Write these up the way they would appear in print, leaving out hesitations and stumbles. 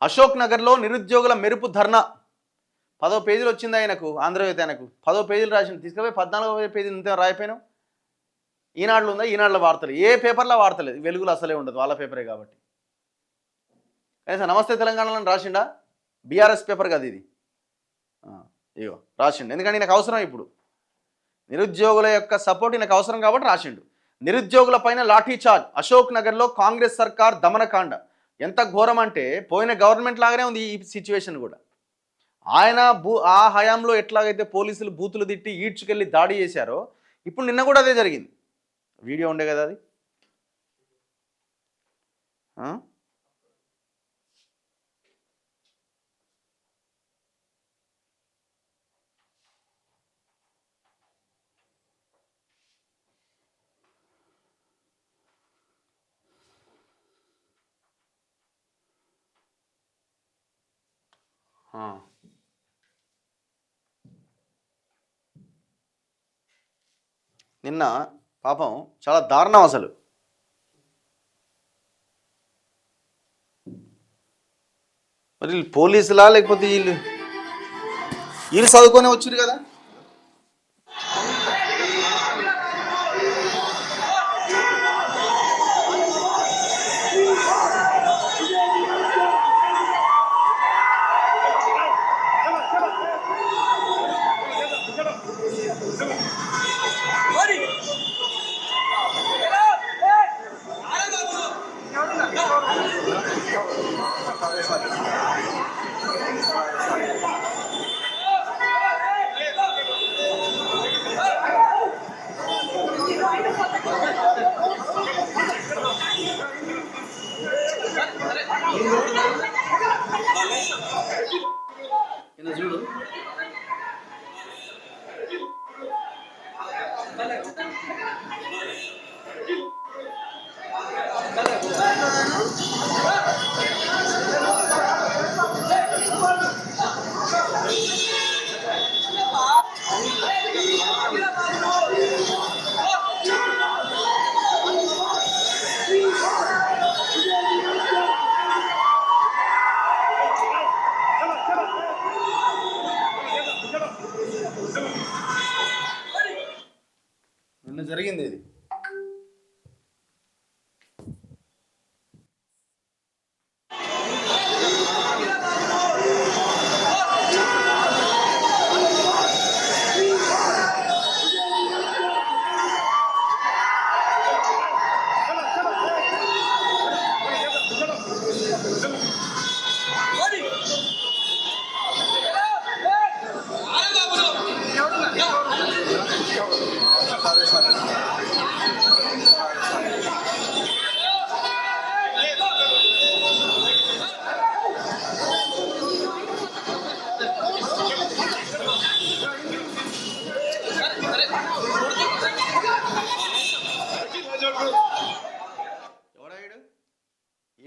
అశోక్ నగర్లో నిరుద్యోగుల మెరుపు ధర్నా 10వ పేజీలు వచ్చింది ఆయనకు. ఆంధ్రజ్యోతి ఆయనకు 10వ పేజీలు రాసింది. తీసుకుపోయి 14వ పేజీలు ఇంత రాయిపోయినావు. ఈనాడులో ఉందా? ఈనాడులో వార్తలు ఏ పేపర్లో వార్తలేదు. వెలుగులో అసలే ఉండదు, వాళ్ళ పేపరే కాబట్టి. కనీసం నమస్తే తెలంగాణలో రాసిండా? బీఆర్ఎస్ పేపర్ కదా ఇది. ఇగో రాసిండు, ఎందుకంటే నాకు అవసరం. ఇప్పుడు నిరుద్యోగుల యొక్క సపోర్ట్ నాకు అవసరం కాబట్టి రాసిండు. నిరుద్యోగుల పైన లాఠీ చార్జ్, అశోక్ నగర్లో కాంగ్రెస్ సర్కార్ దమనకాండ. ఎంత ఘోరం అంటే పోయిన గవర్నమెంట్ లాగానే ఉంది ఈ సిచ్యువేషన్ కూడా. ఆయన ఆ హయాంలో ఎట్లాగైతే పోలీసులు బూతులు తిట్టి ఈడ్చుకెళ్ళి దాడి చేశారో ఇప్పుడు నిన్న కూడా అదే జరిగింది. వీడియో ఉండే కదా అది. నిన్న పాపం చాలా దారుణం అసలు. మరి వీళ్ళు పోలీసులా లేకపోతే వీళ్ళు చదువుకొని వచ్చారు కదా. చూడు నిన్న జరిగింది ఇది.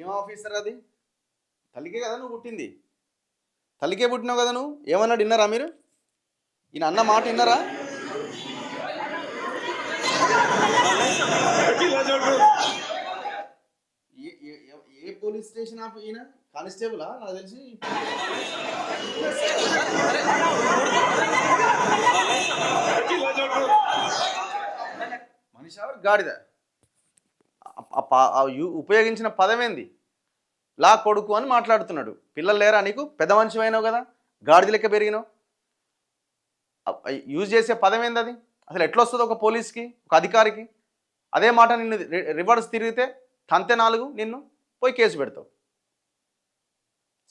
ఏం ఆఫీసర్ అది? తల్లికే కదా నువ్వు పుట్టింది, తల్లికే పుట్టినావు కదా నువ్వు. ఏమన్నాడు విన్నారా మీరు? ఈయన అన్న మాట విన్నారా? ఏ పోలీస్ స్టేషన్ ఆఫ్ ఈయన? కానిస్టేబులా? నాకు తెలిసి మనిషి గాడిద. ఉపయోగించిన పదమేంది? లా కొడుకు అని మాట్లాడుతున్నాడు. పిల్లలు లేరా నీకు? పెద్ద మనిషి అయినావు కదా, గాడిద లెక్క పెరిగినావు. యూజ్ చేసే పదం ఏంది అది? అసలు ఎట్లా వస్తుంది ఒక పోలీస్కి, ఒక అధికారికి? అదే మాట నిన్ను రివర్స్ తిరిగితే తంతే 4 నిన్ను పోయి కేసు పెడతావు.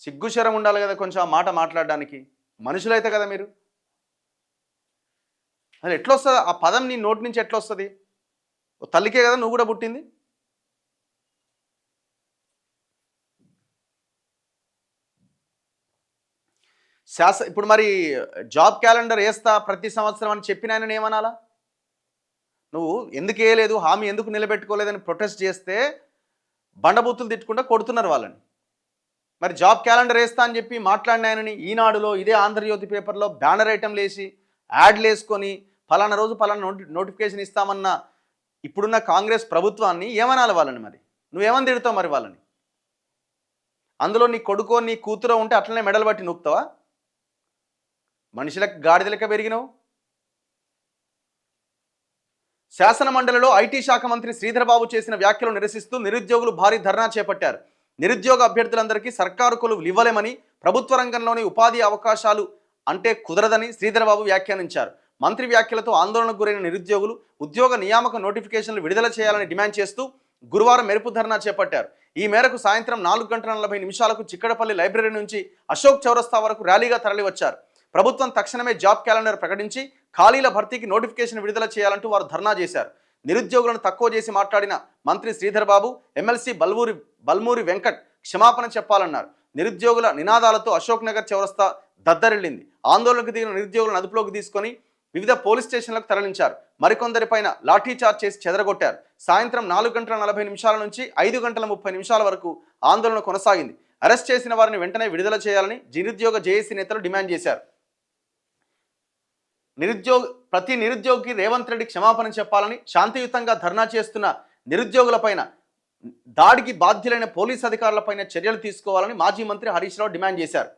సిగ్గుశరం ఉండాలి కదా కొంచెం ఆ మాట మాట్లాడడానికి. మనుషులైతే కదా మీరు. అసలు ఎట్లా వస్తుంది ఆ పదం? నీ నోటి నుంచి ఎట్లా వస్తుంది? తల్లికే కదా నువ్వు కూడా పుట్టింది. ఇప్పుడు మరి జాబ్ క్యాలెండర్ వేస్తా ప్రతి సంవత్సరం అని చెప్పిన ఆయన ఏమనాలా? నువ్వు ఎందుకు వేయలేదు, హామీ ఎందుకు నిలబెట్టుకోలేదని ప్రొటెస్ట్ చేస్తే బండబూతులు తిట్టుకుంటా కొడుతున్నారు వాళ్ళని. మరి జాబ్ క్యాలెండర్ వేస్తా అని చెప్పి మాట్లాడిన ఆయనని ఈనాడులో, ఇదే ఆంధ్రజ్యోతి పేపర్లో బ్యానర్ ఐటెంలు వేసి యాడ్లు వేసుకొని ఫలానా రోజు ఫలానా నోటిఫికేషన్ ఇస్తామన్న ఇప్పుడున్న కాంగ్రెస్ ప్రభుత్వాన్ని ఏమనాలి వాళ్ళని? మరి నువ్వేమని తిడతావు మరి వాళ్ళని? అందులో నీ కొడుకో నీ కూతురో ఉంటే అట్లనే మెడలు బట్టి నూపుతావా? మనుషులకు గాడిద లెక్క పెరిగినావు. శాసన మండలిలో ఐటీ శాఖ మంత్రి శ్రీధర్ బాబు చేసిన వ్యాఖ్యలు నిరసిస్తూ నిరుద్యోగులు భారీ ధర్నా చేపట్టారు. నిరుద్యోగ అభ్యర్థులందరికీ సర్కారు కొలువు ఇవ్వలేమని, ప్రభుత్వ రంగంలోని ఉపాధి అవకాశాలు అంటే కుదరదని శ్రీధర్ బాబు వ్యాఖ్యానించారు. మంత్రి వ్యాఖ్యలతో ఆందోళనకు గురైన నిరుద్యోగులు ఉద్యోగ నియామక నోటిఫికేషన్లు విడుదల చేయాలని డిమాండ్ చేస్తూ గురువారం మెరుపు ధర్నా చేపట్టారు. ఈ మేరకు సాయంత్రం 4:40 చిక్కడపల్లి లైబ్రరీ నుంచి అశోక్ చౌరస్తా వరకు ర్యాలీగా తరలివచ్చారు. ప్రభుత్వం తక్షణమే జాబ్ క్యాలెండర్ ప్రకటించి ఖాళీల భర్తీకి నోటిఫికేషన్ విడుదల చేయాలంటూ వారు ధర్నా చేశారు. నిరుద్యోగులను తక్కువ చేసి మాట్లాడిన మంత్రి శ్రీధర్ బాబు, ఎమ్మెల్సీ బల్మూరి వెంకట్ క్షమాపణ చెప్పాలన్నారు. నిరుద్యోగుల నినాదాలతో అశోక్ నగర్ చౌరస్తా దద్దరిల్లింది. ఆందోళనకు దిగిన నిరుద్యోగులను అదుపులోకి తీసుకొని వివిధ పోలీస్ స్టేషన్లకు తరలించారు. మరికొందరిపైన లాఠీచార్జ్ చేసి చెదరగొట్టారు. సాయంత్రం 4:40 నుంచి 5:30 వరకు ఆందోళన కొనసాగింది. అరెస్ట్ చేసిన వారిని వెంటనే విడుదల చేయాలని నిరుద్యోగ జేఏసీ నేతలు డిమాండ్ చేశారు. ప్రతి నిరుద్యోగికి రేవంత్ రెడ్డి క్షమాపణ చెప్పాలని, శాంతియుతంగా ధర్నా చేస్తున్న నిరుద్యోగులపైన దాడికి బాధ్యులైన పోలీస్ అధికారులపైన చర్యలు తీసుకోవాలని మాజీ మంత్రి హరీష్ రావు డిమాండ్ చేశారు.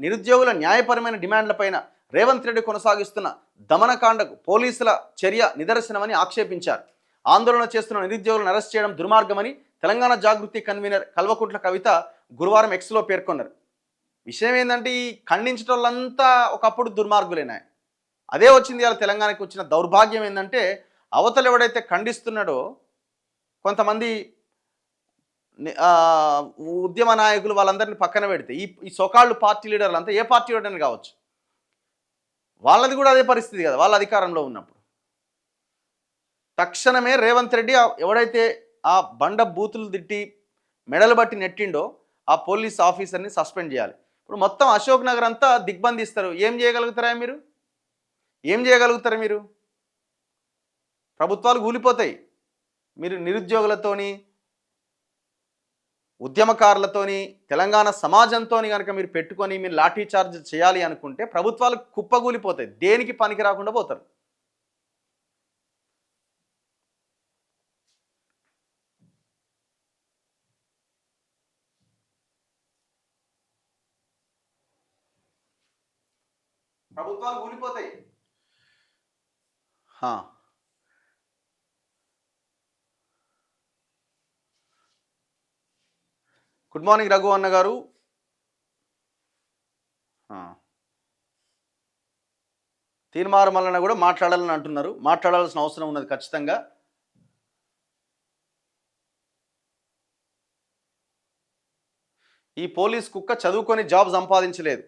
నిరుద్యోగుల న్యాయపరమైన డిమాండ్లపైన రేవంత్ రెడ్డి కొనసాగిస్తున్న దమనకాండకు పోలీసుల చర్య నిదర్శనమని ఆక్షేపించారు. ఆందోళన చేస్తున్న నిరుద్యోగులను అరెస్ట్ చేయడం దుర్మార్గమని తెలంగాణ జాగృతి కన్వీనర్ కల్వకుంట్ల కవిత గురువారం ఎక్స్లో పేర్కొన్నారు. విషయం ఏంటంటే, ఈ ఖండించటోళ్ళంతా ఒకప్పుడు దుర్మార్గులేనా? అదే వచ్చింది ఇవాళ తెలంగాణకి వచ్చిన దౌర్భాగ్యం ఏంటంటే, అవతలు ఎవడైతే ఖండిస్తున్నాడో కొంతమంది ఉద్యమ నాయకులు వాళ్ళందరినీ పక్కన పెడితే ఈ సోకాళ్ళు పార్టీ లీడర్లు అంతా ఏ పార్టీ లీడర్ని కావచ్చు, వాళ్ళది కూడా అదే పరిస్థితి కదా. వాళ్ళ అధికారంలో ఉన్నప్పుడు తక్షణమే రేవంత్ రెడ్డి ఎవడైతే ఆ బండ బూతులు తిట్టి మెడలు బట్టి నెట్టిండో ఆ పోలీస్ ఆఫీసర్ని సస్పెండ్ చేయాలి. ఇప్పుడు మొత్తం అశోక్ నగర్ అంతా దిగ్బంధిస్తారు. ఏం చేయగలుగుతారా మీరు? ఏం చేయగలుగుతారు మీరు? ప్రభుత్వాలు కూలిపోతాయి. మీరు నిరుద్యోగులతోని, ఉద్యమకారులతోని, తెలంగాణ సమాజంతోని కనుక మీరు పెట్టుకొని మీరు లాఠీ చార్జ్ చేయాలి అనుకుంటే ప్రభుత్వాలు కుప్పగూలిపోతాయి. దేనికి పనికి రాకుండా పోతారు. ప్రభుత్వాలు కూలిపోతాయి. గుడ్ మార్నింగ్ రఘు అన్న గారు. తీర్మార్ మల్లన్న కూడా మాట్లాడాలని అంటున్నారు. మాట్లాడాల్సిన అవసరం ఉన్నది ఖచ్చితంగా. ఈ పోలీస్ కుక్క చదువుకొని జాబ్ సంపాదించలేదు.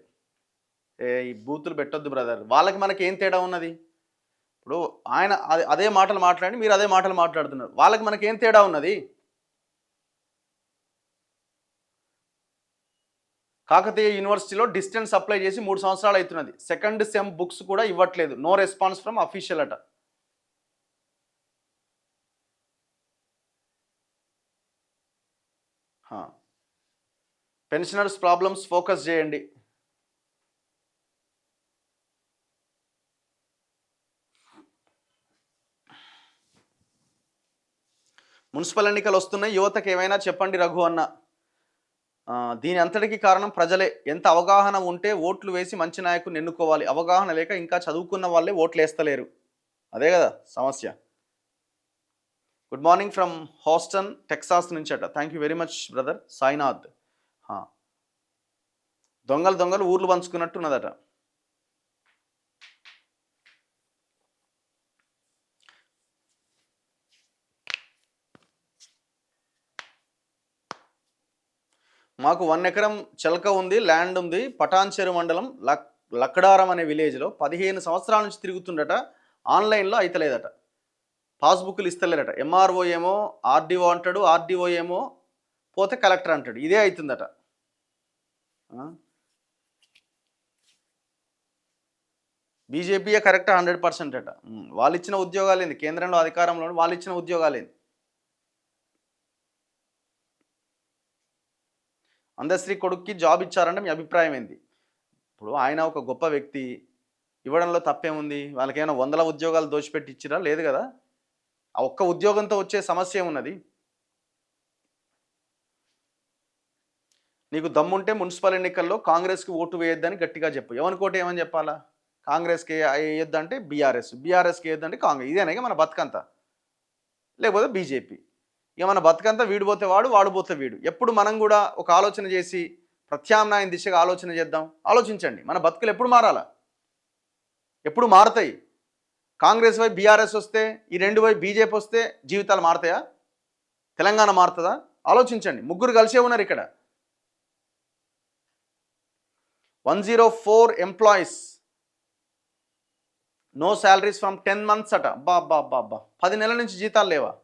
ఈ బూతులు పెట్టొద్దు బ్రదర్. వాళ్ళకి మనకి ఏం తేడా ఉన్నది? ఇప్పుడు ఆయన అదే మాటలు మాట్లాడి మీరు అదే మాటలు మాట్లాడుతున్నారు. వాళ్ళకి మనకి ఏం తేడా ఉన్నది? కాకతీయ యూనివర్సిటీలో డిస్టెన్స్ అప్లై చేసి 3 సంవత్సరాలు అవుతున్నది. సెకండ్ సెమ్ బుక్స్ కూడా ఇవ్వట్లేదు. నో రెస్పాన్స్ ఫ్రమ్ అఫీషియల్ అట. పెన్షనర్స్ ప్రాబ్లమ్స్ ఫోకస్ చేయండి. మున్సిపల్ ఎన్నికలు వస్తున్నాయి, యువతకు ఏమైనా చెప్పండి రఘు అన్న. దీని అంతటికీ కారణం ప్రజలే. ఎంత అవగాహన ఉంటే ఓట్లు వేసి మంచి నాయకుని ఎన్నుకోవాలి. అవగాహన లేక ఇంకా చదువుకున్న వాళ్ళే ఓట్లు వేస్తలేరు. అదే కదా సమస్య. Good morning from Houston Texas నుంచి అట. Thank you very much brother Sainath. దొంగలు ఊర్లు పంచుకున్నట్టున్నదట. మాకు 1 ఎకరం చెలక ఉంది, ల్యాండ్ ఉంది. పటాన్చెరు మండలం లక్కడారం అనే విలేజ్లో 15 సంవత్సరాల నుంచి తిరుగుతుండట. ఆన్లైన్లో అయితలేదట. పాస్బుక్లు ఇస్తలేరట. ఎంఆర్ఓ ఏమో ఆర్డీఓ అంటాడు, ఆర్డీఓ ఏమో పోతే కలెక్టర్ అంటాడు. ఇదే అవుతుందట. బీజేపీయే కరెక్ట్ 100% అట. వాళ్ళు ఇచ్చిన ఉద్యోగాలేంది? కేంద్రంలో అధికారంలో వాళ్ళు ఇచ్చిన ఉద్యోగాలేంది? అందశ్రీ కొడుక్కి జాబ్ ఇచ్చారంటే మీ అభిప్రాయం ఏంది? ఇప్పుడు ఆయన ఒక గొప్ప వ్యక్తి, ఇవ్వడంలో తప్పేముంది? వాళ్ళకేమైనా 100 ఉద్యోగాలు దోచిపెట్టి ఇచ్చిరా? లేదు కదా. ఆ ఒక్క ఉద్యోగంతో వచ్చే సమస్య ఏమున్నది? నీకు దమ్ముంటే మున్సిపల్ ఎన్నికల్లో కాంగ్రెస్కి ఓటు వేయొద్దని గట్టిగా చెప్పు. ఎవరికి ఓటు ఏమని చెప్పాలా? కాంగ్రెస్కి వేయొద్దంటే బీఆర్ఎస్కి వేయొద్దంటే కాంగ్రెస్. ఇదేనా మన బతుకంతా? లేకపోతే బీజేపీ. ఇక మన బతుకంతా వీడు పోతే వాడు, వాడు పోతే వీడు. ఎప్పుడు మనం కూడా ఒక ఆలోచన చేసి ప్రత్యామ్నాయం దిశగా ఆలోచన చేద్దాం. ఆలోచించండి. మన బతుకులు ఎప్పుడు మారాలా? ఎప్పుడు మారుతాయి? కాంగ్రెస్ వైపు బీఆర్ఎస్ వస్తే, ఈ రెండు వైపు బీజేపీ వస్తే జీవితాలు మారుతాయా? తెలంగాణ మారుతుందా? ఆలోచించండి. ముగ్గురు కలిసే ఉన్నారు ఇక్కడ. 104 employees no salaries from 10 months అట. 10 నెలల నుంచి జీతాలు లేవా?